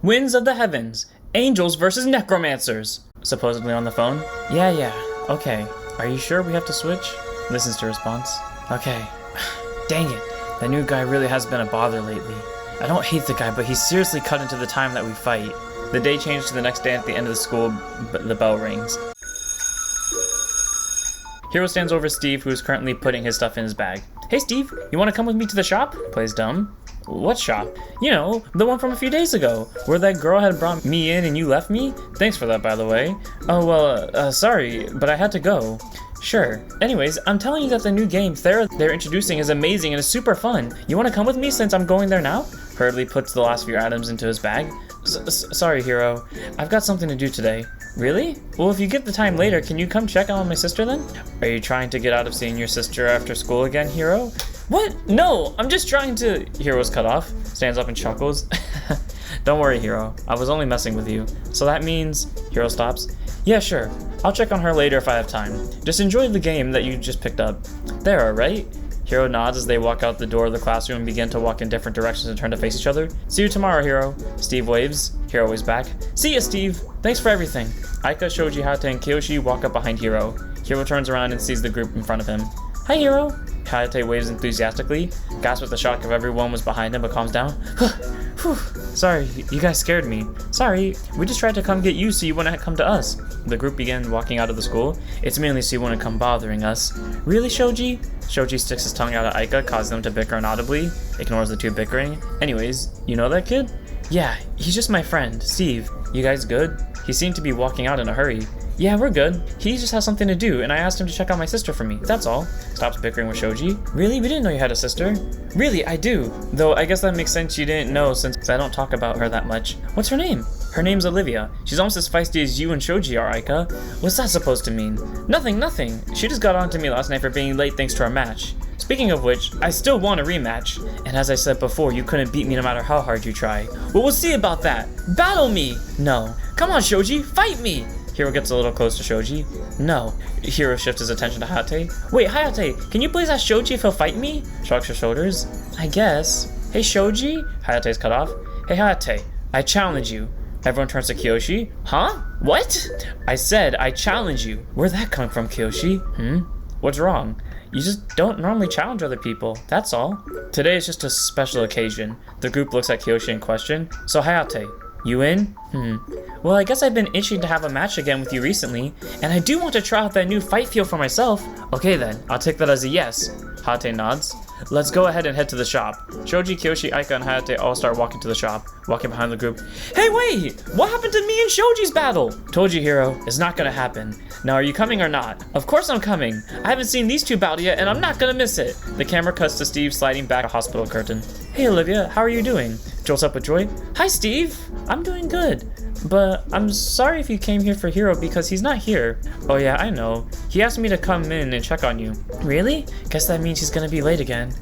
Winds of the heavens. Angels versus Necromancers. Supposedly on the phone. Yeah, okay. Are you sure we have to switch? Listens to response. Okay. Dang it. That new guy really has been a bother lately. I don't hate the guy, but he's seriously cut into the time that we fight. The day changed to the next day at the end of the school, but the bell rings. Hiro stands over Steve, who is currently putting his stuff in his bag. Hey Steve, you want to come with me to the shop? Plays dumb. What shop? You know, the one from a few days ago, where that girl had brought me in and you left me? Thanks for that, by the way. Oh, well, sorry, but I had to go. Sure. Anyways, I'm telling you that the new game, Thera, they're introducing is amazing and is super fun. You want to come with me since I'm going there now? Hurriedly puts the last few items into his bag. Sorry, Hiro. I've got something to do today. Really? Well, if you get the time later, can you come check on my sister then? Are you trying to get out of seeing your sister after school again, Hiro? What? No, I'm just trying to... Hiro's cut off, stands up and chuckles. Don't worry, Hiro. I was only messing with you. So that means... Hiro stops. Yeah, sure. I'll check on her later if I have time. Just enjoy the game that you just picked up. Thera, right? Hiro nods as they walk out the door of the classroom and begin to walk in different directions and turn to face each other. See you tomorrow, Hiro. Steve waves. Hiro waves back. See ya, Steve. Thanks for everything. Aika, Shoji, Hayate, and Kyoshi walk up behind Hiro. Hiro turns around and sees the group in front of him. Hi, Hiro. Hayate waves enthusiastically, gasps with the shock of everyone was behind him, but calms down. Whew. Sorry, you guys scared me. Sorry, we just tried to come get you so you wouldn't come to us. The group began walking out of the school. It's mainly so you wouldn't come bothering us. Really, Shoji? Shoji sticks his tongue out at Aika, causing them to bicker inaudibly. Ignores the two bickering. Anyways, you know that kid? Yeah, he's just my friend, Steve. You guys good? He seemed to be walking out in a hurry. Yeah, we're good. He just has something to do, and I asked him to check on my sister for me, that's all. Stops bickering with Shoji. Really? We didn't know you had a sister. Really, I do. Though I guess that makes sense you didn't know since I don't talk about her that much. What's her name? Her name's Olivia. She's almost as feisty as you and Shoji are, Aika. What's that supposed to mean? Nothing. She just got on to me last night for being late thanks to our match. Speaking of which, I still want a rematch. And as I said before, you couldn't beat me no matter how hard you try. Well, we'll see about that. Battle me! No. Come on, Shoji, fight me! Hiro gets a little close to Shoji. No. Hiro shifts his attention to Hayate. Wait, Hayate, can you please ask Shoji if he'll fight me? Shrugs her shoulders. I guess. Hey, Shoji? Hayate's cut off. Hey, Hayate, I challenge you. Everyone turns to Kyoshi. Huh? What? I said I challenge you. Where'd that come from, Kyoshi? What's wrong? You just don't normally challenge other people, that's all. Today is just a special occasion. The group looks at Kyoshi in question. So Hayate, you in? Well, I guess I've been itching to have a match again with you recently, and I do want to try out that new fight feel for myself. Okay then, I'll take that as a yes. Hayate nods. Let's go ahead and head to the shop. Shoji, Kyoshi, Aika, and Hayate all start walking to the shop, walking behind the group. Hey, wait! What happened to me and Shoji's battle? Told you, Hiro, it's not gonna happen. Now, are you coming or not? Of course I'm coming. I haven't seen these two battle yet, and I'm not gonna miss it. The camera cuts to Steve sliding back a hospital curtain. Hey, Olivia, how are you doing? Jolts up with joy. Hi, Steve. I'm doing good. But I'm sorry if you came here for Hiro because he's not here. Oh yeah, I know. He asked me to come in and check on you. Really? Guess that means he's gonna be late again.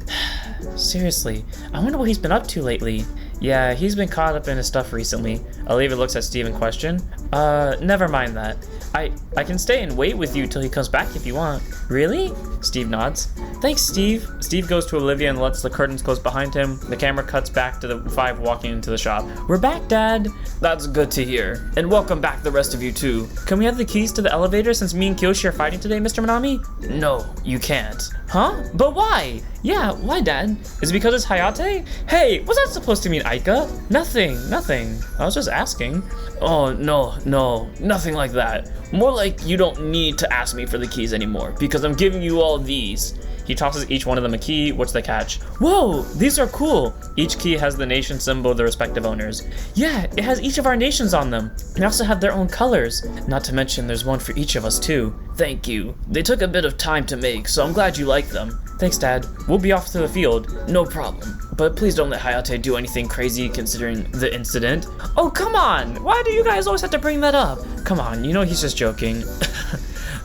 Seriously, I wonder what he's been up to lately. Yeah, he's been caught up in his stuff recently. Olivia looks at Steve in question. Never mind that. I can stay and wait with you till he comes back if you want. Really? Steve nods. Thanks, Steve. Steve goes to Olivia and lets the curtains close behind him. The camera cuts back to the five walking into the shop. We're back, Dad. That's good to hear. And welcome back the rest of you too. Can we have the keys to the elevator since me and Kyoshi are fighting today, Mr. Minami? No, you can't. Huh? But why? Yeah, why, Dad? Is it because it's Hayate? Hey, what's that supposed to mean, Aika? Nothing. I was just asking. Oh, no, nothing like that. More like you don't need to ask me for the keys anymore because I'm giving you all these. He tosses each one of them a key, which they catch. Whoa, these are cool. Each key has the nation symbol of the respective owners. Yeah, it has each of our nations on them. They also have their own colors. Not to mention there's one for each of us too. Thank you. They took a bit of time to make, so I'm glad you like them. Thanks, Dad. We'll be off to the field. No problem. But please don't let Hayate do anything crazy considering the incident. Oh, come on! Why do you guys always have to bring that up? Come on, you know he's just joking.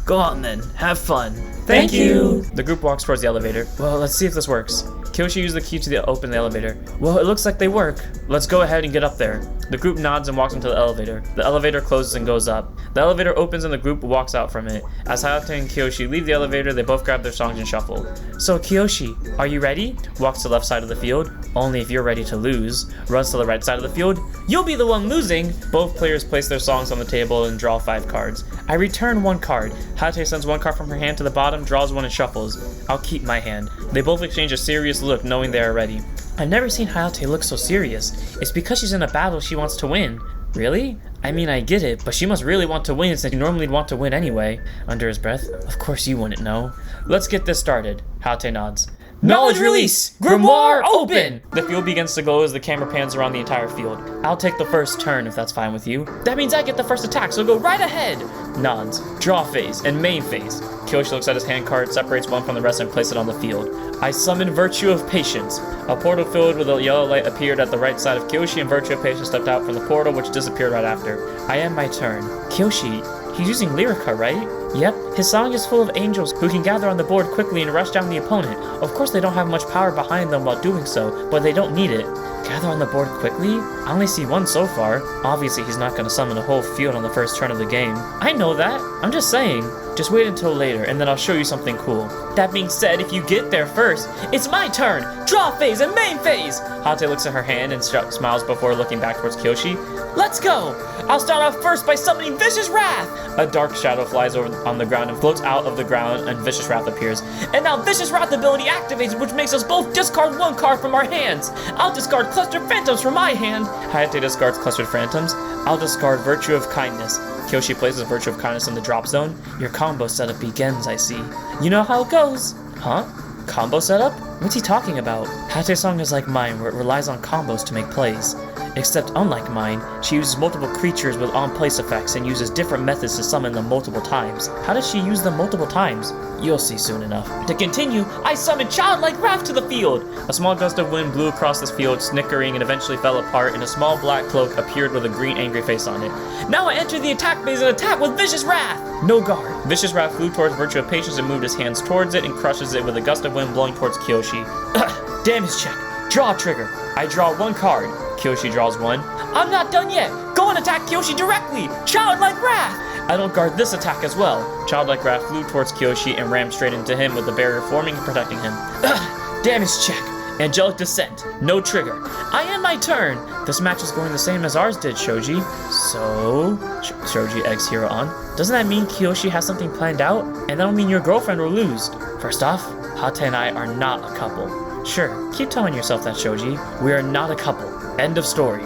Go on then, have fun. Thank you! The group walks towards the elevator. Well, let's see if this works. Kyoshi used the key to open the elevator. Well, it looks like they work. Let's go ahead and get up there. The group nods and walks into the elevator. The elevator closes and goes up. The elevator opens and the group walks out from it. As Hayate and Kyoshi leave the elevator, they both grab their songs and shuffle. So Kyoshi, are you ready? Walks to the left side of the field. Only if you're ready to lose. Runs to the right side of the field. You'll be the one losing. Both players place their songs on the table and draw 5 cards. I return 1 card. Hayate sends 1 card from her hand to the bottom, draws 1 and shuffles. I'll keep my hand. They both exchange a serious look, knowing they are ready. I've never seen Hayate look so serious. It's because she's in a battle she wants to win. Really? I mean, I get it, but she must really want to win since you normally want to win anyway. Under his breath, of course you wouldn't know. Let's get this started. Hayate nods. Knowledge release! Grimoire open! The field begins to glow as the camera pans around the entire field. I'll take the first turn if that's fine with you. That means I get the first attack, so go right ahead! Nods. Draw phase and main phase. Kyoshi looks at his hand card, separates 1 from the rest and places it on the field. I summon Virtue of Patience. A portal filled with a yellow light appeared at the right side of Kyoshi and Virtue of Patience stepped out from the portal which disappeared right after. I end my turn. Kyoshi, he's using Lyrica, right? Yep, his song is full of angels who can gather on the board quickly and rush down the opponent. Of course they don't have much power behind them while doing so, but they don't need it. Gather on the board quickly? I only see 1 so far. Obviously he's not going to summon a whole field on the first turn of the game. I know that. I'm just saying. Just wait until later and then I'll show you something cool. That being said, if you get there first, it's my turn! Draw phase and main phase! Hayate looks at her hand and smiles before looking back towards Kyoshi. Let's go! I'll start off first by summoning Vicious Wrath! A dark shadow flies over on the ground and floats out of the ground and Vicious Wrath appears. And now Vicious Wrath ability activates, which makes us both discard 1 card from our hands. I'll discard Clustered Phantoms from my hand. Hayate discards Clustered Phantoms. I'll discard Virtue of Kindness. Kyoshi places Virtue of Kindness in the drop zone. Your combo setup begins, I see. You know how it goes. Huh? Combo setup? What's he talking about? Hayate's song is like mine, where it relies on combos to make plays. Except unlike mine, she uses multiple creatures with on-place effects and uses different methods to summon them multiple times. How does she use them multiple times? You'll see soon enough. To continue, I summon Childlike Wrath to the field! A small gust of wind blew across this field, snickering and eventually fell apart, and a small black cloak appeared with a green angry face on it. Now I enter the attack phase and attack with Vicious Wrath! No guard. Vicious Wrath flew towards Virtue of Patience and moved his hands towards it and crushes it with a gust of wind blowing towards Kyoshi. Damage check. Draw trigger. I draw 1 card. Kyoshi draws 1. I'm not done yet! Go and attack Kyoshi directly! Childlike Wrath! I don't guard this attack as well. Childlike Wrath flew towards Kyoshi and rammed straight into him with the barrier forming and protecting him. Damage check. Angelic Descent. No trigger. I end my turn. This match is going the same as ours did, Shoji. So... Shoji eggs Hiro on. Doesn't that mean Kyoshi has something planned out? And that'll mean your girlfriend will lose. First off, Hayate and I are not a couple. Sure, keep telling yourself that, Shoji. We are not a couple. End of story.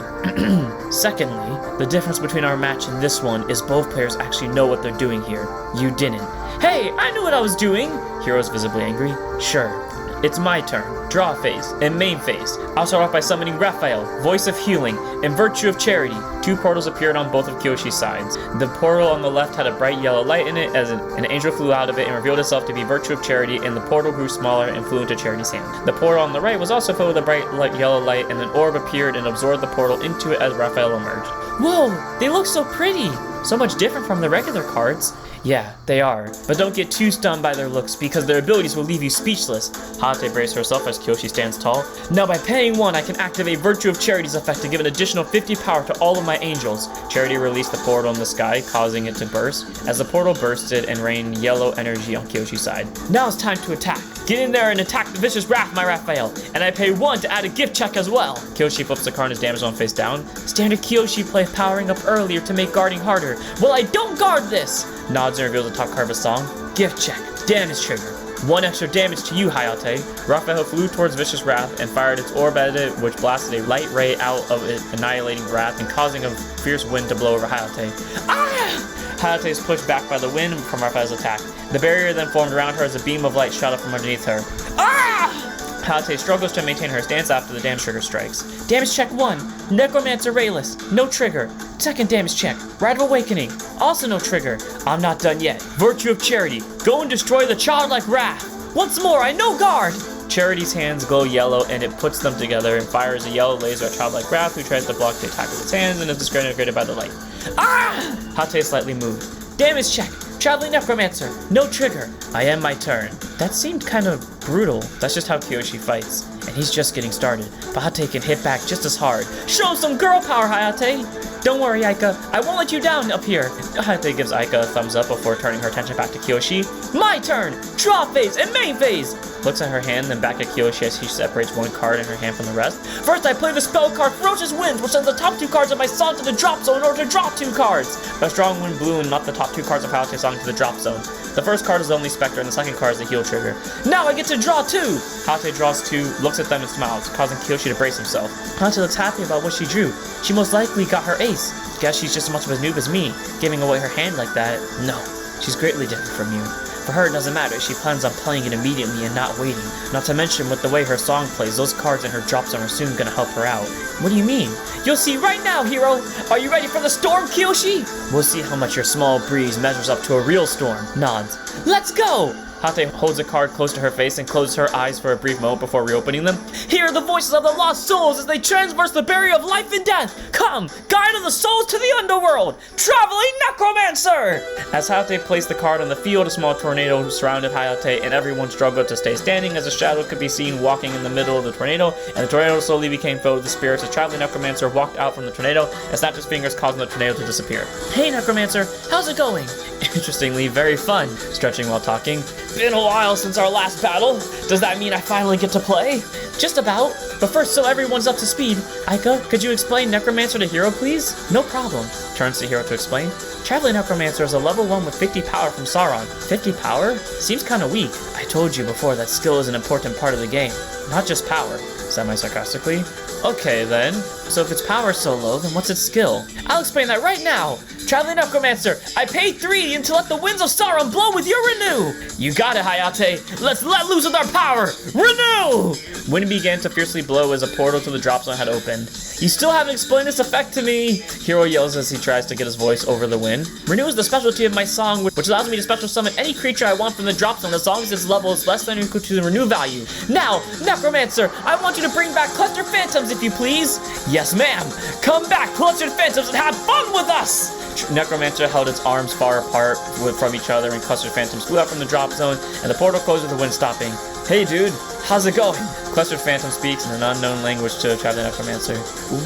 Secondly, the difference between our match and this one is both players actually know what they're doing here. You didn't. Hey, I knew what I was doing! Hiro's visibly angry. Sure. It's my turn. Draw phase and main phase. I'll start off by summoning Raphael, Voice of Healing, and Virtue of Charity. 2 portals appeared on both of Kyoshi's sides. The portal on the left had a bright yellow light in it as an angel flew out of it and revealed itself to be Virtue of Charity, and the portal grew smaller and flew into Charity's hand. The portal on the right was also filled with a bright yellow light, and an orb appeared and absorbed the portal into it as Raphael emerged. Whoa, they look so pretty! So much different from the regular cards. Yeah, they are. But don't get too stunned by their looks, because their abilities will leave you speechless. Hayate braced herself as Kyoshi stands tall. Now by paying 1, I can activate Virtue of Charity's effect to give an additional 50 power to all of my angels. Charity released the portal in the sky, causing it to burst. As the portal bursted and rained yellow energy on Kyoshi's side. Now it's time to attack. Get in there and attack the Vicious Wrath, my Raphael. And I pay 1 to add a gift check as well. Kyoshi flips the card and is damaged on face down. Standard Kyoshi play powering up earlier to make guarding harder. Well, I don't guard this! Nods and reveals the top card of his song. Gift check. Damage trigger. 1 extra damage to you, Hayate. Raphael flew towards Vicious Wrath and fired its orb at it, which blasted a light ray out of it, annihilating Wrath and causing a fierce wind to blow over Hayate. Ah! Hayate is pushed back by the wind from Raphael's attack. The barrier then formed around her as a beam of light shot up from underneath her. Ah! Hayate struggles to maintain her stance after the damage trigger strikes. Damage check 1. Necromancer Rayless. No trigger. Second damage check. Rite of Awakening. Also no trigger. I'm not done yet. Virtue of Charity. Go and destroy the Childlike Wrath. Once more, I no guard. Charity's hands glow yellow and it puts them together and fires a yellow laser at Childlike Wrath, who tries to block the attack with its hands and is disintegrated by the light. Ah! Hayate is slightly moved. Damage check. Traveling Necromancer. No trigger. I end my turn. That seemed kind of brutal. That's just how Kyoshi fights. And he's just getting started. But Hayate can hit back just as hard. Show him some girl power, Hayate! Don't worry, Aika. I won't let you down up here. Hayate gives Aika a thumbs up before turning her attention back to Kyoshi. My turn! Draw phase and main phase! Looks at her hand, then back at Kyoshi as he separates one card in her hand from the rest. First, I play the spell card Ferocious Winds, which sends the top 2 cards of my song to the drop zone in order to draw 2 cards. A strong wind blew and knocked the top 2 cards of Hayate's song to the drop zone. The first card is only Spectre, and the second card is the heal trigger. Now I get to draw 2! Hayate draws 2, looks at them and smiles, causing Kyoshi to brace himself. Hayate looks happy about what she drew. She most likely got her ace. Guess she's just as much of a noob as me. Giving away her hand like that, no. She's greatly different from you. For her, it doesn't matter. She plans on playing it immediately and not waiting. Not to mention, with the way her song plays, those cards in her drop zone are soon gonna help her out. What do you mean? You'll see right now, Hiro! Are you ready for the storm, Kyoshi? We'll see how much your small breeze measures up to a real storm. Nods. Let's go! Hayate holds a card close to her face and closes her eyes for a brief moment before reopening them. Hear the voices of the lost souls as they traverse the barrier of life and death. Come, guide of the souls to the underworld, traveling necromancer! As Hayate placed the card on the field, a small tornado surrounded Hayate and everyone struggled to stay standing as a shadow could be seen walking in the middle of the tornado, and the tornado slowly became filled with the spirits. The traveling necromancer walked out from the tornado and snapped his fingers, causing the tornado to disappear. Hey necromancer, how's it going? Interestingly, very fun, stretching while talking. Been a while since our last battle. Does that mean I finally get to play? Just about. But first, so everyone's up to speed, Aika, could you explain Necromancer to Hiro, please? No problem. Turns to Hiro to explain. Traveling Necromancer is a level 1 with 50 power from Sauron. 50 power? Seems kinda weak. I told you before that skill is an important part of the game. Not just power. Semi-sarcastically. Okay then. So if its power is so low, then what's its skill? I'll explain that right now. Traveling Necromancer, I paid 3 to let the winds of Sauron blow with your renew. You got it, Hayate. Let's let loose with our power. Renew! Wind began to fiercely blow as a portal to the drop zone had opened. You still haven't explained this effect to me. Hiro yells as he tries to get his voice over the wind. Renew is the specialty of my song, which allows me to special summon any creature I want from the drop zone as long as its level is less than or equal to the renew value. Now, Necromancer, I want you to bring back Clustered Phantoms if you please. Yes, ma'am. Come back, Clustered Phantoms, and have fun with us! Necromancer held its arms far apart from each other, and Clustered Phantoms flew out from the drop zone, and the portal closed with the wind stopping. Hey dude, how's it going? Clustered Phantom speaks in an unknown language to Traveling Necromancer.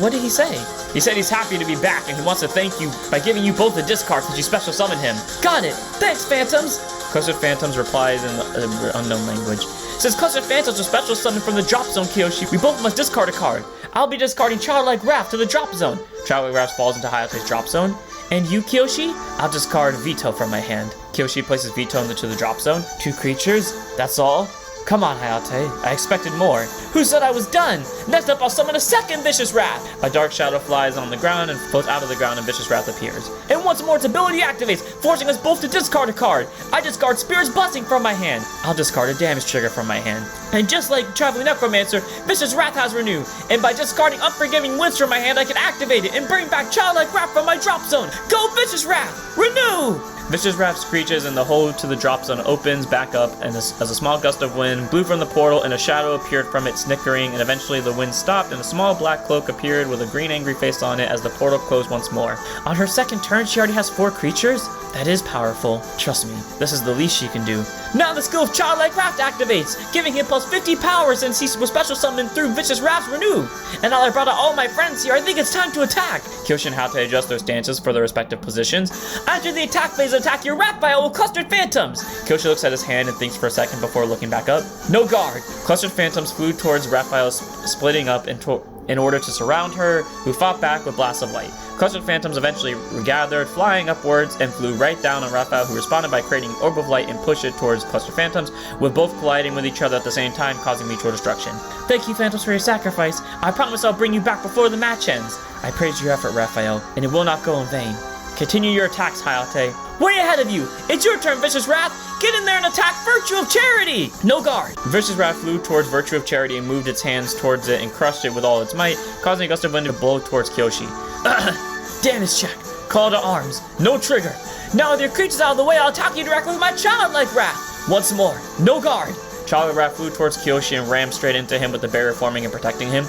What did he say? He said he's happy to be back, and he wants to thank you by giving you both the discard since you special summoned him. Got it! Thanks, Phantoms! Clustered Phantoms replies in the unknown language. Since Clustered Phantoms are special summoned from the drop zone, Kyoshi, we both must discard a card. I'll be discarding Childlike Wrath to the drop zone. Childlike Wrath falls into Hayate's drop zone. And you, Kyoshi? I'll discard Veto from my hand. Kyoshi places Veto into the drop zone. 2 creatures? That's all? Come on, Hayate. I expected more. Who said I was done? Next up, I'll summon a second Vicious Wrath. A dark shadow flies on the ground and floats out of the ground, and Vicious Wrath appears. And once more, its ability activates, forcing us both to discard a card. I discard Spirit's Blessing from my hand. I'll discard a damage trigger from my hand. And just like Traveling Necromancer, Vicious Wrath has Renew. And by discarding Unforgiving Winds from my hand, I can activate it and bring back Childlike Wrath from my drop zone. Go Vicious Wrath! Renew! Vicious Wrath screeches and the hole to the drop zone opens back up, and as a small gust of wind blew from the portal and a shadow appeared from it snickering, and eventually the wind stopped and a small black cloak appeared with a green angry face on it as the portal closed once more. On her second turn, she already has 4 creatures? That is powerful. Trust me, this is the least she can do. Now the skill of Childlike Wrath activates, giving him plus 50 power since he was special summoned through Vicious Wrath's Renew. And now I brought out all my friends here, I think it's time to attack. Kyoshi and Hayate adjust their stances for their respective positions. After the attack phase, attack your Raphael with Clustered Phantoms. Kyoshi looks at his hand and thinks for a second before looking back up. No guard. Clustered Phantoms flew towards Raphael, splitting up in order to surround her, who fought back with blasts of light. Clustered Phantoms eventually regathered, flying upwards, and flew right down on Raphael, who responded by creating an orb of light and pushed it towards Clustered Phantoms, with both colliding with each other at the same time, causing mutual destruction. Thank you, Phantoms, for your sacrifice. I promise I'll bring you back before the match ends. I praise your effort, Raphael, and it will not go in vain. Continue your attacks, Hayate. Way ahead of you! It's your turn, Vicious Wrath! Get in there and attack Virtue of Charity! No guard! Vicious Wrath flew towards Virtue of Charity and moved its hands towards it and crushed it with all its might, causing a gust of wind to blow towards Kyoshi. Damage check. Call to arms. No trigger. Now with your creatures out of the way, I'll attack you directly with my Childlike Wrath. Once more. No guard. Childlike Wrath flew towards Kyoshi and rammed straight into him with the barrier forming and protecting him.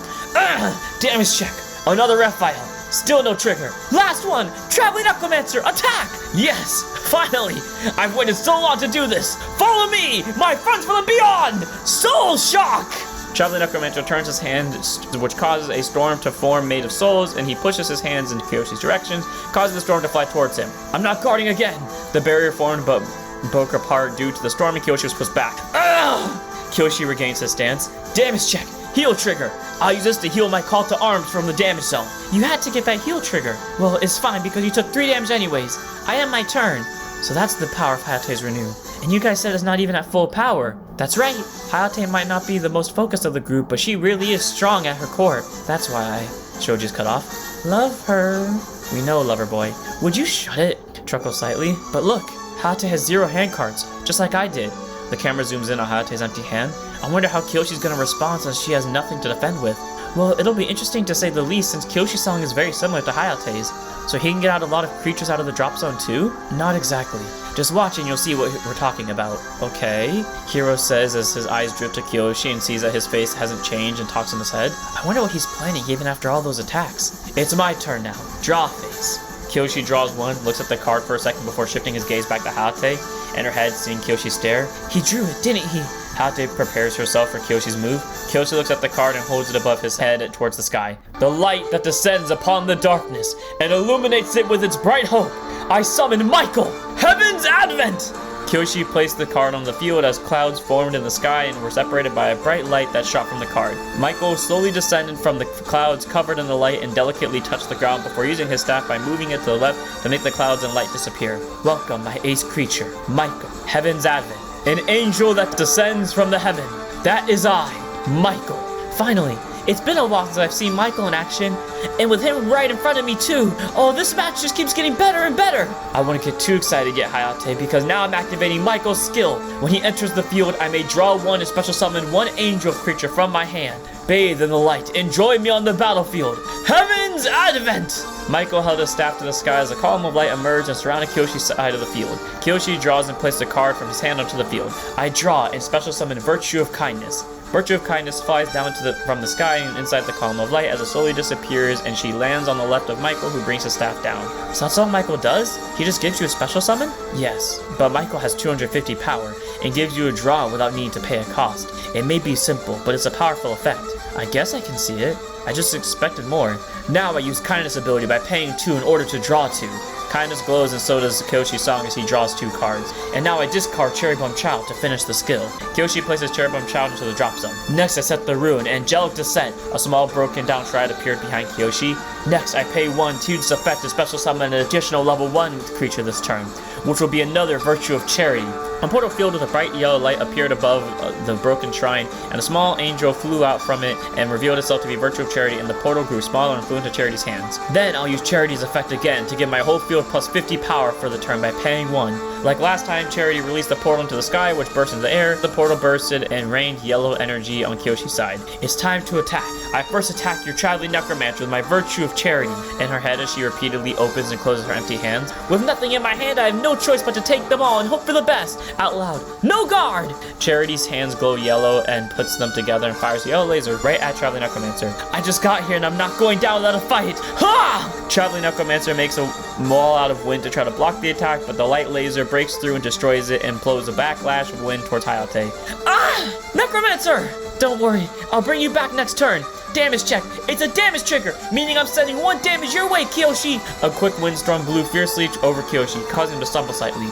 Damage check. Another Raphael. Still no trigger. Last one! Traveling Necromancer, attack! Yes! Finally! I've waited so long to do this! Follow me! My friends from the beyond! Soul Shock! Traveling Necromancer turns his hand, which causes a storm to form made of souls, and he pushes his hands in Kyoshi's direction, causing the storm to fly towards him. I'm not guarding again! The barrier formed but broke apart due to the storm, and Kyoshi was pushed back. Ugh! Kyoshi regains his stance. Damage check! Heal trigger! I'll use this to heal my call to arms from the damage zone. You had to get that heal trigger. Well, it's fine because you took 3 damage anyways. I am my turn. So that's the power of Hayate's Renew. And you guys said it's not even at full power. That's right. Hayate might not be the most focused of the group, but she really is strong at her core. That's why Shoji's cut off. Love her. We know, lover boy. Would you shut it? Truckle slightly. But look, Hayate has 0 hand cards, just like I did. The camera zooms in on Hayate's empty hand. I wonder how Kyoshi's gonna respond since she has nothing to defend with. Well, it'll be interesting to say the least since Kyoshi's song is very similar to Hayate's. So he can get out a lot of creatures out of the drop zone too? Not exactly. Just watch and you'll see what we're talking about. Okay. Hiro says as his eyes drift to Kyoshi and sees that his face hasn't changed and talks in his head. I wonder what he's planning even after all those attacks. It's my turn now. Draw phase. Kyoshi draws 1, looks at the card for a second before shifting his gaze back to Hayate, and her head seeing Kyoshi stare. He drew it, didn't he? Hayate prepares herself for Kyoshi's move. Kyoshi looks at the card and holds it above his head towards the sky. The light that descends upon the darkness and illuminates it with its bright hope. I summon Michael, Heaven's Advent! Kyoshi placed the card on the field as clouds formed in the sky and were separated by a bright light that shot from the card. Michael slowly descended from the clouds covered in the light and delicately touched the ground before using his staff by moving it to the left to make the clouds and light disappear. Welcome, my ace creature, Michael, Heaven's Advent, an angel that descends from the heaven. That is I, Michael. Finally, it's been a while since I've seen Michael in action, and with him right in front of me too. Oh, this match just keeps getting better and better. I wouldn't get too excited yet, Hayate, because now I'm activating Michael's skill. When he enters the field, I may draw 1 and special summon 1 angel creature from my hand. Bathe in the light and join me on the battlefield. Heaven's Advent! Michael held his staff to the sky as a column of light emerged and surrounded Kyoshi's side of the field. Kyoshi draws and places a card from his hand onto the field. I draw and special summon Virtue of Kindness. Virtue of Kindness flies down from the sky and inside the column of light as it slowly disappears, and she lands on the left of Michael, who brings his staff down. So that's all Michael does? He just gives you a special summon? Yes, but Michael has 250 power and gives you a draw without needing to pay a cost. It may be simple, but it's a powerful effect. I guess I can see it. I just expected more. Now I use Kindness ability by paying 2 in order to draw 2. Kindness glows and so does Kyoshi's song as he draws 2 cards. And now I discard Cherry Bomb Child to finish the skill. Kyoshi places Cherry Bomb Child into the drop zone. Next I set the rune, Angelic Descent. A small broken down shroud appeared behind Kyoshi. Next I pay 1 to use this effect to special summon an additional level 1 creature this turn, which will be another Virtue of Charity. A portal filled with a bright yellow light appeared above the broken shrine, and a small angel flew out from it and revealed itself to be Virtue of Charity, and the portal grew smaller and flew into Charity's hands. Then I'll use Charity's effect again to give my whole field plus 50 power for the turn by paying 1. Like last time, Charity released the portal into the sky, which burst into the air. The portal bursted and rained yellow energy on Kyoshi's side. It's time to attack. I first attack your Traveling Necromancer with my Virtue of Charity. In her head as she repeatedly opens and closes her empty hands. With nothing in my hand, I have no choice but to take them all and hope for the best. Out loud, no guard! Charity's hands glow yellow and puts them together and fires a yellow laser right at Traveling Necromancer. I just got here and I'm not going down without a fight. Ha! Traveling Necromancer makes a wall out of wind to try to block the attack, but the light laser breaks through and destroys it and blows a backlash of wind towards Hayate. Ah! Necromancer! Don't worry, I'll bring you back next turn. Damage check. It's a damage trigger, meaning I'm sending 1 damage your way, Kyoshi. A quick windstorm blew fiercely over Kyoshi, causing him to stumble slightly.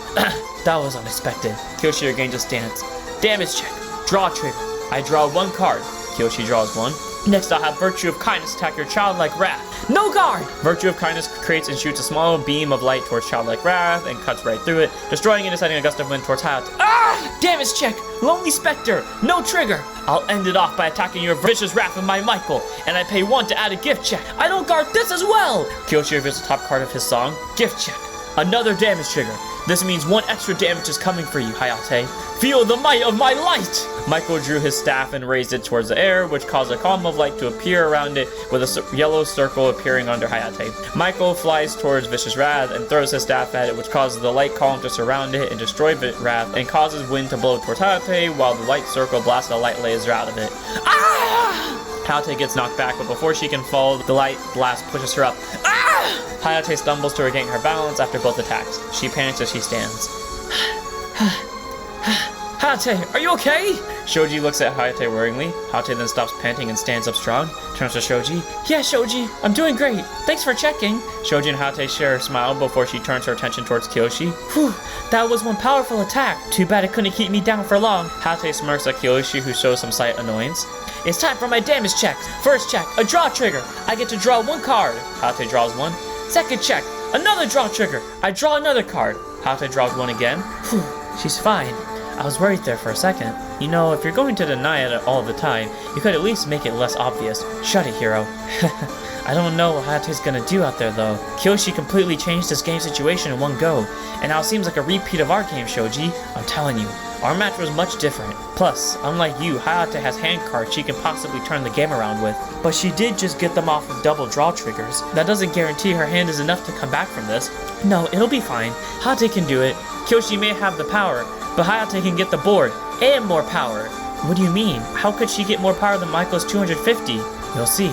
That was unexpected. Kyoshi regained his stance. Damage check. Draw trigger. I draw 1 card. Kyoshi draws 1. Next, I'll have Virtue of Kindness attack your Childlike Wrath. No guard! Virtue of Kindness creates and shoots a small beam of light towards Childlike Wrath and cuts right through it, destroying it and sending a gust of wind towards Hayate. Ah! Damage check! Lonely Spectre! No trigger! I'll end it off by attacking your Vicious Wrath with my Michael, and I pay 1 to add a gift check. I don't guard this as well! Kyoshi reveals the top card of his song. Gift check. Another damage trigger. This means 1 extra damage is coming for you, Hayate. Feel the might of my light! Michael drew his staff and raised it towards the air, which caused a column of light to appear around it, with a yellow circle appearing under Hayate. Michael flies towards Vicious Wrath and throws his staff at it, which causes the light column to surround it and destroy Wrath, and causes wind to blow towards Hayate, while the light circle blasts a light laser out of it. Ah! Hayate gets knocked back, but before she can fall, the light blast pushes her up. Ah! Hayate stumbles to regain her balance after both attacks. She panics as she stands. Hayate, are you okay? Shoji looks at Hayate worryingly. Hayate then stops panting and stands up strong. Turns to Shoji. Yeah, Shoji, I'm doing great. Thanks for checking. Shoji and Hayate share a smile before she turns her attention towards Kyoshi. Whew, that was one powerful attack. Too bad it couldn't keep me down for long. Hayate smirks at Kyoshi, who shows some slight annoyance. It's time for my damage checks. First check, a draw trigger. I get to draw one card. Hayate draws one. Second check, another draw trigger. I draw another card. Hayate draws one again. Whew, she's fine. I was worried there for a second. You know, if you're going to deny it all the time, you could at least make it less obvious. Shut it, Hiro. I don't know what Hayate's gonna do out there though. Kyoshi completely changed this game situation in one go, and now it seems like a repeat of our game, Shoji. I'm telling you, our match was much different. Plus, unlike you, Hayate has hand cards she can possibly turn the game around with. But she did just get them off with double draw triggers. That doesn't guarantee her hand is enough to come back from this. No, it'll be fine. Hayate can do it. Kyoshi may have the power, but Hayate can get the board and more power. What do you mean? How could she get more power than Michael's 250? You'll see.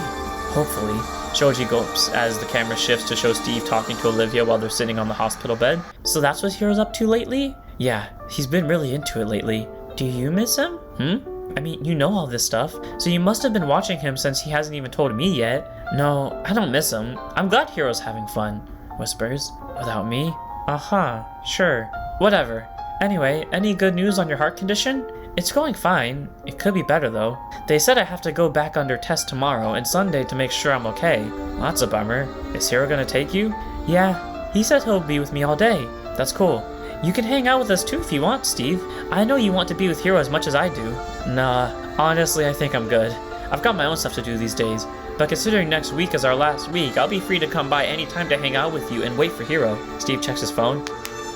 Hopefully. Shoji gulps as the camera shifts to show Steve talking to Olivia while they're sitting on the hospital bed. So that's what Hiro's up to lately? Yeah, he's been really into it lately. Do you miss him? I mean, you know all this stuff, so you must have been watching him since he hasn't even told me yet. No, I don't miss him. I'm glad Hiro's having fun. Whispers. Without me? Sure. Whatever. Anyway, any good news on your heart condition? It's going fine. It could be better though. They said I have to go back under test tomorrow and Sunday to make sure I'm okay. Well, that's a bummer. Is Hiro gonna take you? Yeah, he said he'll be with me all day. That's cool. You can hang out with us too if you want, Steve. I know you want to be with Hiro as much as I do. Nah, honestly I think I'm good. I've got my own stuff to do these days. But considering next week is our last week, I'll be free to come by any time to hang out with you and wait for Hiro. Steve checks his phone.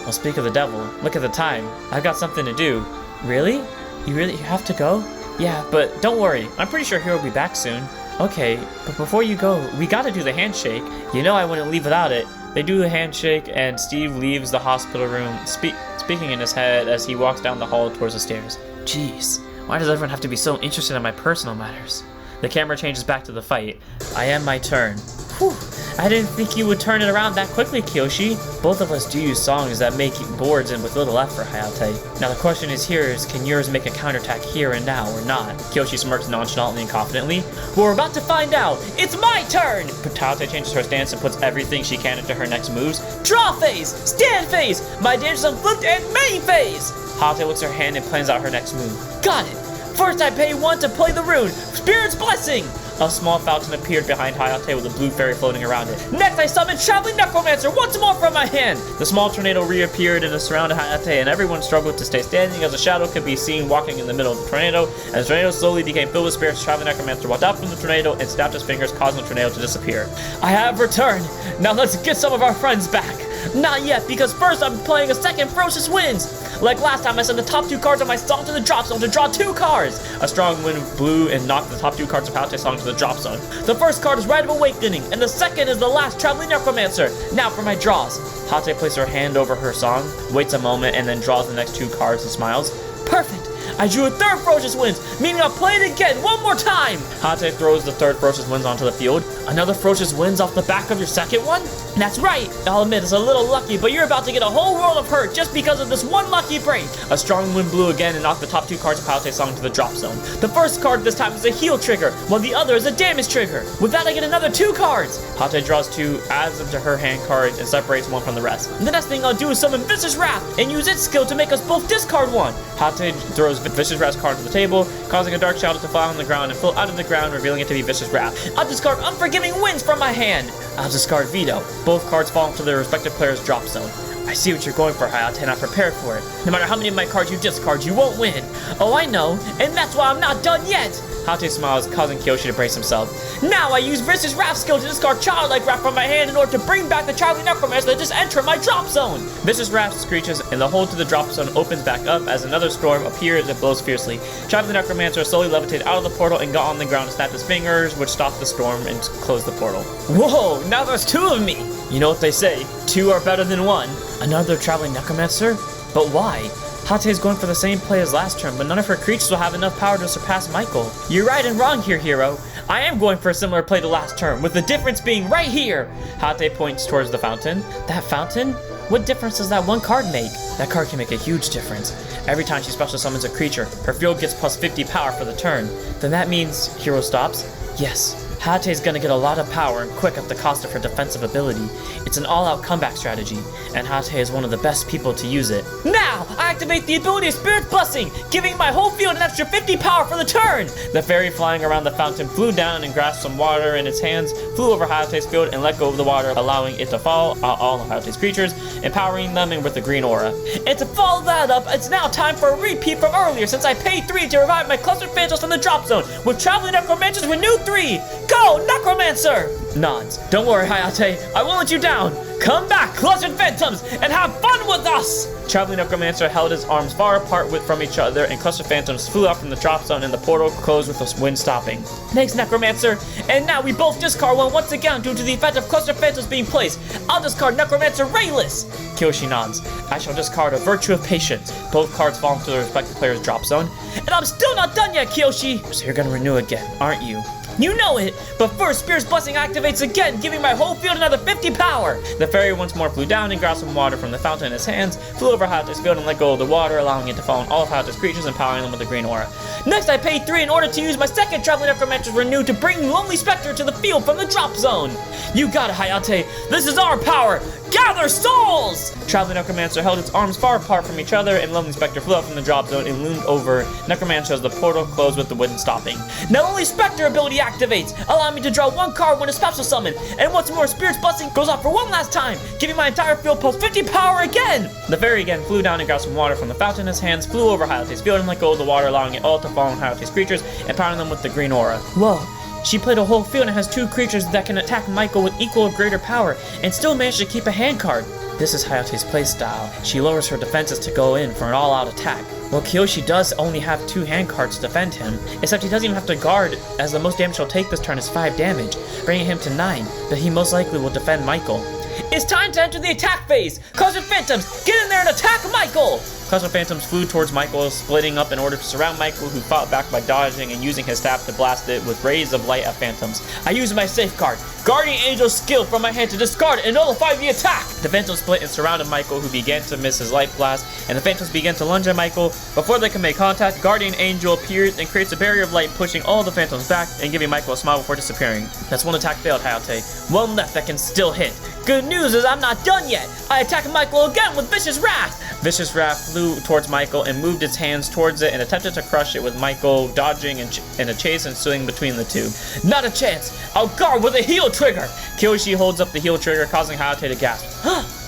Well, speak of the devil, look at the time. I've got something to do. Really? You have to go? Yeah, but don't worry. I'm pretty sure Hiro will be back soon. Okay, but before you go, we gotta do the handshake. You know I wouldn't leave without it. They do the handshake and Steve leaves the hospital room, speaking in his head as he walks down the hall towards the stairs. Jeez, why does everyone have to be so interested in my personal matters? The camera changes back to the fight. I am my turn. Whew, I didn't think you would turn it around that quickly, Kyoshi. Both of us do use songs that make boards and with little effort, Hayate. Now the question is can yours make a counterattack here and now or not? Kyoshi smirks nonchalantly and confidently. We're about to find out. It's my turn! Hayate changes her stance and puts everything she can into her next moves. Draw phase! Stand phase! My damage is unflipped and main phase! Hayate looks at her hand and plans out her next move. Got it! First I pay 1 to play the rune, Spirit's Blessing! A small fountain appeared behind Hayate with a blue fairy floating around it. Next I summon Traveling Necromancer once more from my hand! The small tornado reappeared and surrounded Hayate and everyone struggled to stay standing as a shadow could be seen walking in the middle of the tornado. As the tornado slowly became filled with spirits, Traveling Necromancer walked out from the tornado and snapped his fingers, causing the tornado to disappear. I have returned! Now let's get some of our friends back! Not yet, because first I'm playing a second Ferocious Winds! Like last time, I sent the top 2 cards of my song to the drop zone to draw 2 cards! A strong wind blew and knocked the top 2 cards of Hayate's song to the drop zone. The first card is Rite of Awakening, and the second is the last Traveling Necromancer. Now for my draws. Hayate places her hand over her song, waits a moment, and then draws the next 2 cards and smiles. Perfect! I drew a third Ferocious Winds, meaning I'll play it again one more time! Hayate throws the third Ferocious Winds onto the field. Another Ferocious Winds off the back of your second one? That's right! I'll admit it's a little lucky, but you're about to get a whole world of hurt just because of this one lucky break! A strong wind blew again and knocked the top 2 cards of Hayate's song to the drop zone. The first card this time is a heal trigger, while the other is a damage trigger. With that I get another 2 cards! Hayate draws 2, adds them to her hand cards, and separates one from the rest. The next thing I'll do is summon Vicious Wrath, and use its skill to make us both discard one! Hayate throws Vicious Wrath's card to the table, causing a dark shadow to fall on the ground and float out of the ground, revealing it to be Vicious Wrath. I'll discard Unforgiving Winds from my hand! I'll discard Veto. Both cards fall into their respective player's drop zone. I see what you're going for, Hayate, and I'm prepared for it. No matter how many of my cards you discard, you won't win. Oh, I know, and that's why I'm not done yet! Hayate smiles, causing Kyoshi to brace himself. Now I use Vicious Wrath skill to discard Childlike Wrath from my hand in order to bring back the Traveling Necromancer that just entered my drop zone! Vicious Wrath screeches, and the hole to the drop zone opens back up as another storm appears and blows fiercely. Traveling Necromancer slowly levitated out of the portal and got on the ground and snapped his fingers, which stopped the storm and closed the portal. Whoa, now there's 2 of me! You know what they say, 2 are better than 1. Another Traveling Necromancer? But why? Hayate is going for the same play as last turn, but none of her creatures will have enough power to surpass Michael. You're right and wrong here, Hiro. I am going for a similar play to last turn, with the difference being right here. Hayate points towards the fountain. That fountain? What difference does that one card make? That card can make a huge difference. Every time she special summons a creature, her field gets plus 50 power for the turn. Then that means Hiro stops? Yes. Hayate's gonna get a lot of power and quick at the cost of her defensive ability. It's an all-out comeback strategy, and Hayate is one of the best people to use it. Now, I activate the ability of Spirit's Blessing, giving my whole field an extra 50 power for the turn! The fairy flying around the fountain flew down and grasped some water in its hands, flew over Hayate's field and let go of the water, allowing it to fall on all of Hayate's creatures, empowering them and with a green aura. And to follow that up, it's now time for a repeat from earlier, since I paid 3 to revive my clustered phantoms from the drop zone, with Traveling Necromancers renew 3! Go, Necromancer! Nods. Don't worry, Hayate. I won't let you down. Come back, clustered phantoms, and have fun with us! Traveling Necromancer held his arms far apart from each other, and clustered phantoms flew out from the drop zone, and the portal closed with the wind stopping. Thanks, Necromancer. And now we both discard one once again due to the effect of clustered phantoms being placed. I'll discard Necromancer Rayless. Kyoshi nods. I shall discard a Virtue of Patience. Both cards fall into their respective player's drop zone. And I'm still not done yet, Kyoshi! So you're gonna renew again, aren't you? You know it! But first, Spirit's Blessing activates again, giving my whole field another 50 power! The fairy once more flew down and grasped some water from the fountain in his hands, flew over Hayate's field and let go of the water, allowing it to fall on all of Hayate's creatures, empowering them with a green aura. Next, I paid 3 in order to use my second Traveling Necromancer's Renew to bring Lonely Spectre to the field from the drop zone! You got it, Hayate! This is our power! Gather souls! Traveling Necromancer held its arms far apart from each other, and Lonely Spectre flew out from the drop zone and loomed over Necromancer as the portal closed with the wind stopping. Now Lonely Spectre ability activates, allowing me to draw 1 card when a special summon, and once more Spirit's Blessing goes off for one last time, giving my entire field plus 50 power again! The fairy again flew down and grabbed some water from the fountain in his hands, flew over Hayate's field and let go of the water, allowing it all to fall on Hayate's creatures, empowering them with the green aura. Whoa. She played a whole field and has 2 creatures that can attack Michael with equal or greater power, and still managed to keep a hand card. This is Hayate's playstyle. She lowers her defenses to go in for an all-out attack. Well, Kyoshi does only have 2 hand cards to defend him, except he doesn't even have to guard, as the most damage he'll take this turn is 5 damage, bringing him to 9, but he most likely will defend Michael. It's time to enter the attack phase! Clustered Phantoms, get in there and attack Michael! Clustered Phantoms flew towards Michael, splitting up in order to surround Michael, who fought back by dodging and using his staff to blast it with rays of light at Phantoms. I used my safeguard, Guardian Angel's skill from my hand to discard and nullify the attack! The Phantoms split and surrounded Michael, who began to miss his light blast, and the Phantoms began to lunge at Michael. Before they can make contact, Guardian Angel appears and creates a barrier of light, pushing all the Phantoms back and giving Michael a smile before disappearing. That's 1 attack failed, Hayate. 1 left that can still hit. Good news is I'm not done yet! I attack Michael again with Vicious Wrath! Vicious Wrath flew towards Michael and moved its hands towards it and attempted to crush it, with Michael dodging and a chase ensuing between the two. Not a chance! I'll guard with a heal trigger! Kyoshi holds up the heal trigger, causing Hayate to gasp.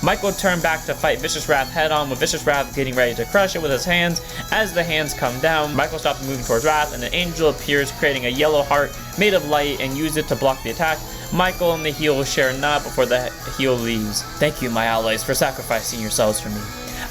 Michael turned back to fight Vicious Wrath head on, with Vicious Wrath getting ready to crush it with his hands. As the hands come down, Michael stops moving towards Wrath, and an angel appears, creating a yellow heart made of light, and use it to block the attack. Michael and the heal share a nod before the heal leaves. Thank you, my allies, for sacrificing yourselves for me.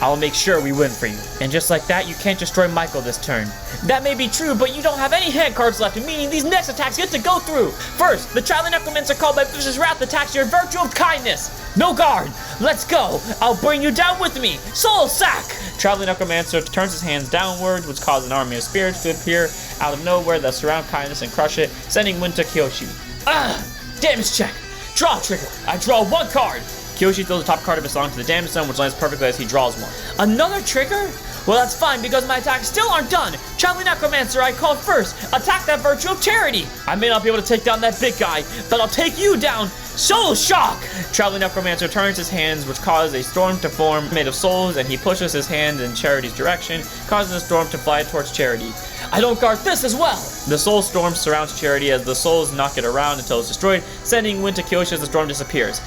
I will make sure we win for you. And just like that, you can't destroy Michael this turn. That may be true, but you don't have any hand cards left, meaning these next attacks get to go through. First, the Traveling Necromancer called by Vicious Wrath attacks your Virtue of Kindness. No guard. Let's go. I'll bring you down with me. Soul Sack. Traveling Necromancer turns his hands downward, which causes an army of spirits to appear out of nowhere that surround Kindness and crush it, sending wind to Kyoshi. Damage check. Draw trigger. I draw 1 card. Kyoshi throws the top card of his song to the damage zone, which lands perfectly as he draws 1. Another trigger? Well, that's fine, because my attacks still aren't done. Traveling Necromancer, I called first. Attack that Virtue of Charity. I may not be able to take down that big guy, but I'll take you down. Soul Shock! Traveling Necromancer turns his hands, which causes a storm to form made of souls, and he pushes his hand in Charity's direction, causing the storm to fly towards Charity. I don't guard this as well! The soul storm surrounds Charity as the souls knock it around until it's destroyed, sending wind to Kyoshi as the storm disappears.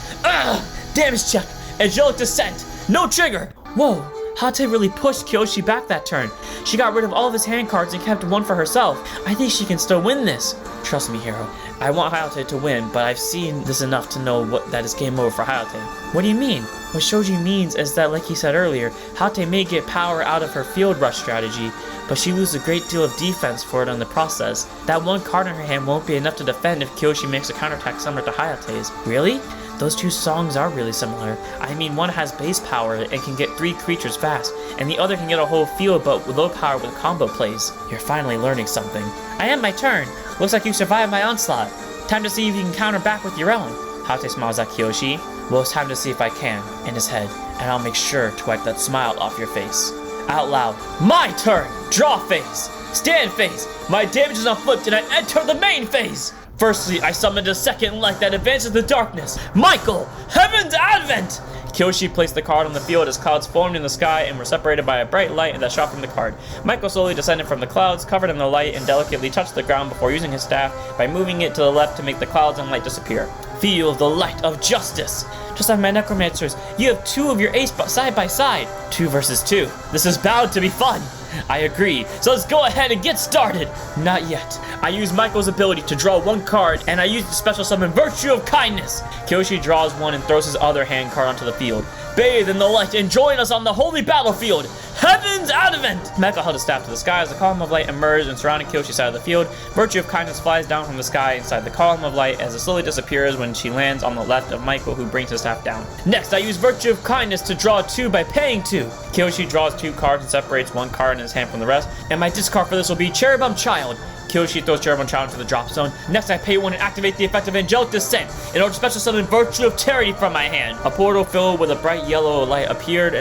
Damage check! Angelic Descent! No trigger! Whoa! Hayate really pushed Kyoshi back that turn. She got rid of all of his hand cards and kept 1 for herself. I think she can still win this. Trust me, Hiro. I want Hayate to win, but I've seen this enough to know that it's game over for Hayate. What do you mean? What Shoji means is that, like he said earlier, Hayate may get power out of her field rush strategy, but she loses a great deal of defense for it in the process. That 1 card in her hand won't be enough to defend if Kyoshi makes a counterattack similar to Hayate's. Really? Those two songs are really similar. I mean, one has base power and can get 3 creatures fast, and the other can get a whole field but with low power with combo plays. You're finally learning something. I am my turn. Looks like you survived my onslaught. Time to see if you can counter back with your own. Hayate smiles at Kyoshi. Well, it's time to see if I can, in his head, and I'll make sure to wipe that smile off your face. Out loud, my turn! Draw phase! Stand phase! My damage is unflipped and I enter the main phase! Firstly, I summoned a second light that advances the darkness. Michael, Heaven's Advent! Kyoshi placed the card on the field as clouds formed in the sky and were separated by a bright light that shot from the card. Michael slowly descended from the clouds, covered in the light, and delicately touched the ground before using his staff by moving it to the left to make the clouds and light disappear. Feel the light of justice! Just like my Necromancers, you have 2 of your ace side by side. 2 versus 2. This is bound to be fun! I agree, so let's go ahead and get started! Not yet. I use Michael's ability to draw 1 card, and I use the special summon Virtue of Kindness! Kyoshi draws 1 and throws his other hand card onto the field. Bathe in the light and join us on the holy battlefield! Heaven's Advent! Michael held his staff to the sky as a column of light emerged and surrounded Kyoshi's side of the field. Virtue of Kindness flies down from the sky inside the column of light as it slowly disappears when she lands on the left of Michael, who brings his staff down. Next, I use Virtue of Kindness to draw 2 by paying 2. Kyoshi draws 2 cards and separates 1 card in his hand from the rest, and my discard for this will be Cherubim Child. Kyoshi throws Cherubim Child into the drop zone. Next, I pay 1 and activate the effect of Angelic Descent in order to special summon Virtue of Charity from my hand. A portal filled with a bright yellow light appeared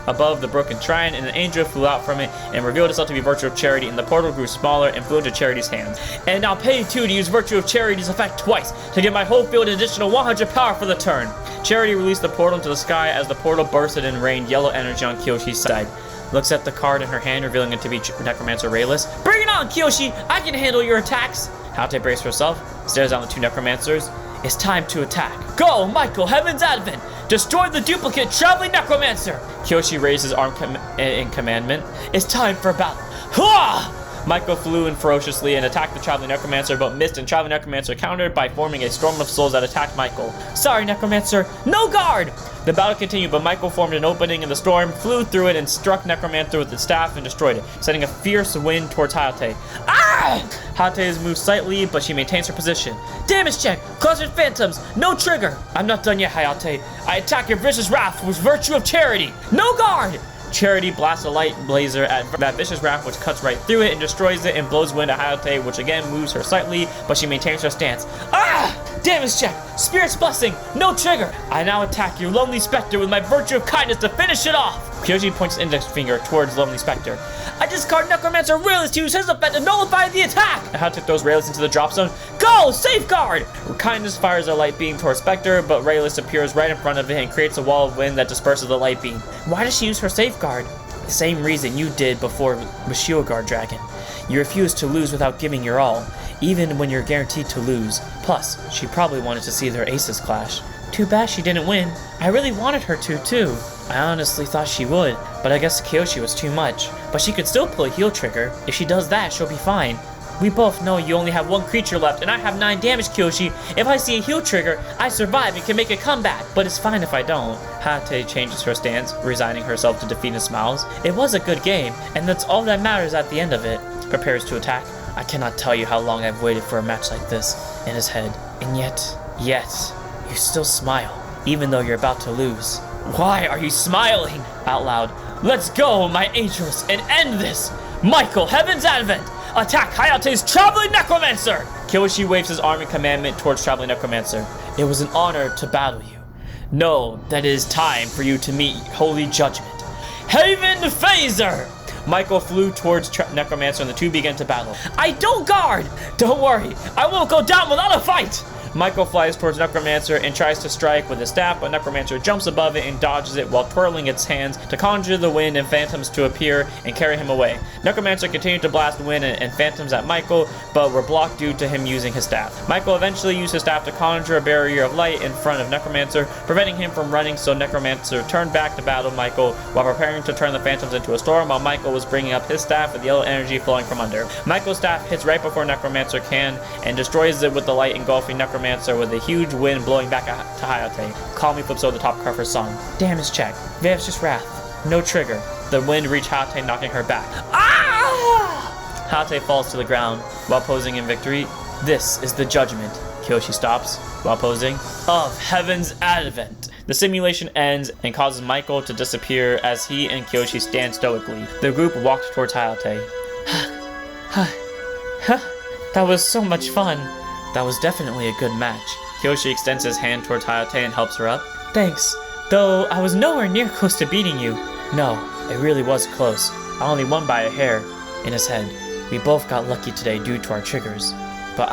above the broken shrine, and an angel flew out from it and revealed itself to be Virtue of Charity, and the portal grew smaller and flew into Charity's hands. And now pay 2 to use Virtue of Charity's effect twice to give my whole field an additional 100 power for the turn. Charity released the portal into the sky as the portal bursted and rained yellow energy on Kyoshi's side. Looks at the card in her hand, revealing it to be Necromancer Rayless. Bring it on, Kyoshi! I can handle your attacks! Hayate braced herself, stares down the 2 Necromancers. It's time to attack. Go, Michael, Heaven's Advent! Destroy the duplicate Traveling Necromancer! Kyoshi raised his arm in commandment. It's time for battle. Hua! Michael flew in ferociously and attacked the Traveling Necromancer, but missed, and Traveling Necromancer countered by forming a storm of souls that attacked Michael. Sorry, Necromancer, no guard! The battle continued, but Michael formed an opening in the storm, flew through it, and struck Necromancer with its staff and destroyed it, sending a fierce wind towards Hayate. Ah! Hayate has moved slightly, but she maintains her position. Damage check! Clustered Phantoms! No trigger! I'm not done yet, Hayate. I attack your Vicious Wrath with Virtue of Charity! No guard! Charity blasts a light blazer at that Vicious Wrath, which cuts right through it and destroys it, and blows wind at Hayate, which again moves her slightly, but she maintains her stance. Ah! Damage check! Spirit's Blessing! No trigger! I now attack your Lonely Spectre with my Virtue of Kindness to finish it off! Kyoshi points his index finger towards Lonely Spectre. I discard Necromancer Rayless to use his effect to nullify the attack! Hayate throws Rayless into the drop zone. Go! Safeguard! Kindness fires a light beam towards Spectre, but Rayless appears right in front of it and creates a wall of wind that disperses the light beam. Why does she use her safeguard? The same reason you did before with Shield Guard Dragon. You refuse to lose without giving your all, even when you're guaranteed to lose. Plus, she probably wanted to see their aces clash. Too bad she didn't win. I really wanted her to, too. I honestly thought she would, but I guess Kyoshi was too much. But she could still pull a heal trigger. If she does that, she'll be fine. We both know you only have 1 creature left, and I have 9 damage, Kyoshi. If I see a heal trigger, I survive and can make a comeback. But it's fine if I don't. Hayate changes her stance, resigning herself to defeat and smiles. It was a good game, and that's all that matters at the end of it. Prepares to attack. I cannot tell you how long I've waited for a match like this, in his head. And yet, you still smile, even though you're about to lose. Why are you smiling? Out loud. Let's go, my angels, and end this! Michael, Heaven's Advent! Attack Hayate's Traveling Necromancer! Kyoshi waves his arm in commandment towards Traveling Necromancer. It was an honor to battle you. Know that it is time for you to meet Holy Judgment. Haven Phaser! Michael flew towards Necromancer and the 2 began to battle. I don't guard! Don't worry, I won't go down without a fight! Michael flies towards Necromancer and tries to strike with his staff, but Necromancer jumps above it and dodges it while twirling its hands to conjure the wind and phantoms to appear and carry him away. Necromancer continued to blast wind and phantoms at Michael, but were blocked due to him using his staff. Michael eventually used his staff to conjure a barrier of light in front of Necromancer, preventing him from running, so Necromancer turned back to battle Michael while preparing to turn the phantoms into a storm, while Michael was bringing up his staff with yellow energy flowing from under. Michael's staff hits right before Necromancer can and destroys it with the light engulfing Necromancer with a huge wind blowing back to Hayate. Calmly flips over the top card for song. Damage check. Vicious Wrath. No trigger. The wind reached Hayate, knocking her back. Ah! Hayate falls to the ground while posing in victory. This is the judgment. Kyoshi stops while posing. Of Heaven's Advent. The simulation ends and causes Michael to disappear as he and Kyoshi stand stoically. The group walked towards Hayate. That was so much fun. That was definitely a good match. Kyoshi extends his hand towards Hayate and helps her up. Thanks. Though I was nowhere near close to beating you. No, it really was close. I only won by a hair. In his head. We both got lucky today due to our triggers. But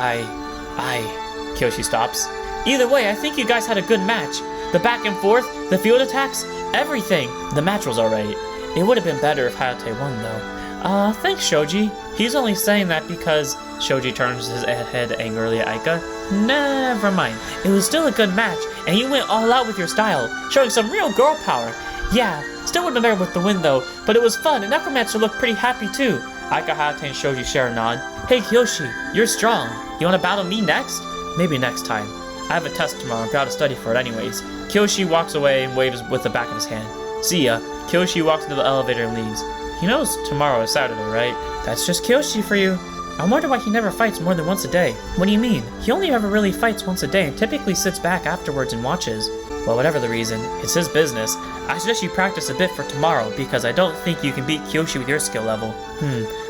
Kyoshi stops. Either way, I think you guys had a good match. The back and forth, the field attacks, everything. The match was alright. It would have been better if Hayate won though. Thanks Shoji. He's only saying that because Shoji turns his head angrily at Aika. Never mind. It was still a good match, and you went all out with your style, showing some real girl power. Yeah, still would have been better with the win though, but it was fun, and Necromancer looked pretty happy too. Aika, Hayate, and Shoji share a nod. Hey Kyoshi, you're strong. You wanna battle me next? Maybe next time. I have a test tomorrow, I've gotta study for it anyways. Kyoshi walks away and waves with the back of his hand. See ya. Kyoshi walks into the elevator and leaves. He knows tomorrow is Saturday, right? That's just Kyoshi for you. I wonder why he never fights more than once a day. What do you mean? He only ever really fights once a day and typically sits back afterwards and watches. Well, whatever the reason, it's his business. I suggest you practice a bit for tomorrow because I don't think you can beat Kyoshi with your skill level.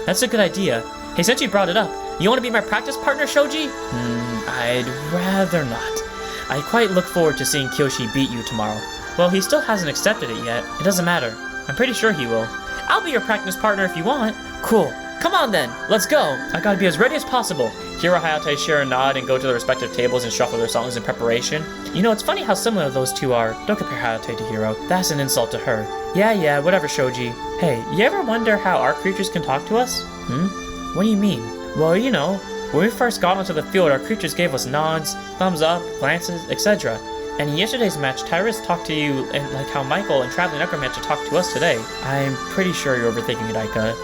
That's a good idea. Hey, since you brought it up, you want to be my practice partner, Shoji? I'd rather not. I quite look forward to seeing Kyoshi beat you tomorrow. Well, he still hasn't accepted it yet. It doesn't matter. I'm pretty sure he will. I'll be your practice partner if you want. Cool. Come on then, let's go. I gotta be as ready as possible. Hiro and Hayate share a nod and go to their respective tables and shuffle their songs in preparation. You know, it's funny how similar those two are. Don't compare Hayate to Hiro. That's an insult to her. Yeah, whatever, Shoji. Hey, you ever wonder how our creatures can talk to us? What do you mean? Well, you know, when we first got onto the field, our creatures gave us nods, thumbs up, glances, etc. And in yesterday's match, Tyrus talked to you and like how Michael and Traveling Necromancer talked to us today. I'm pretty sure you're overthinking it, Aika.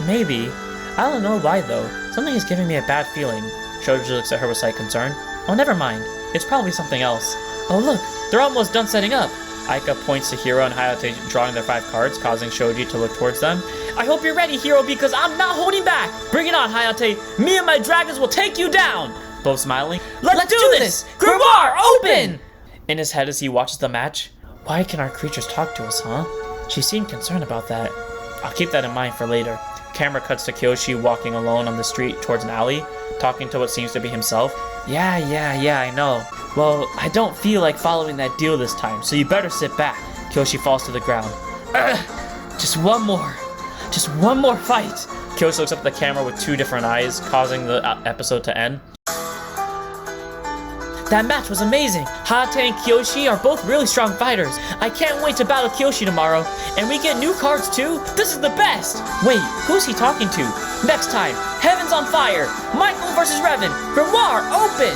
Maybe. I don't know why though. Something is giving me a bad feeling. Shoji looks at her with slight concern. Oh, never mind. It's probably something else. Oh look, they're almost done setting up. Aika points to Hiro and Hayate drawing their 5 cards, causing Shoji to look towards them. I hope you're ready, Hiro, because I'm not holding back. Bring it on, Hayate. Me and my dragons will take you down. Both smiling. Let's do this! Grimoire, open! In his head as he watches the match. Why can our creatures talk to us, huh? She seemed concerned about that. I'll keep that in mind for later. Camera cuts to Kyoshi walking alone on the street towards an alley, talking to what seems to be himself. Yeah, I know. Well, I don't feel like following that deal this time, so you better sit back. Kyoshi falls to the ground. Just one more fight. Kyoshi looks up at the camera with 2 different eyes, causing the episode to end. That match was amazing! Hayate and Kyoshi are both really strong fighters. I can't wait to battle Kyoshi tomorrow. And we get new cards too? This is the best! Wait, who's he talking to? Next time, Heaven's on Fire! Michael versus Revan! Grimoire, open!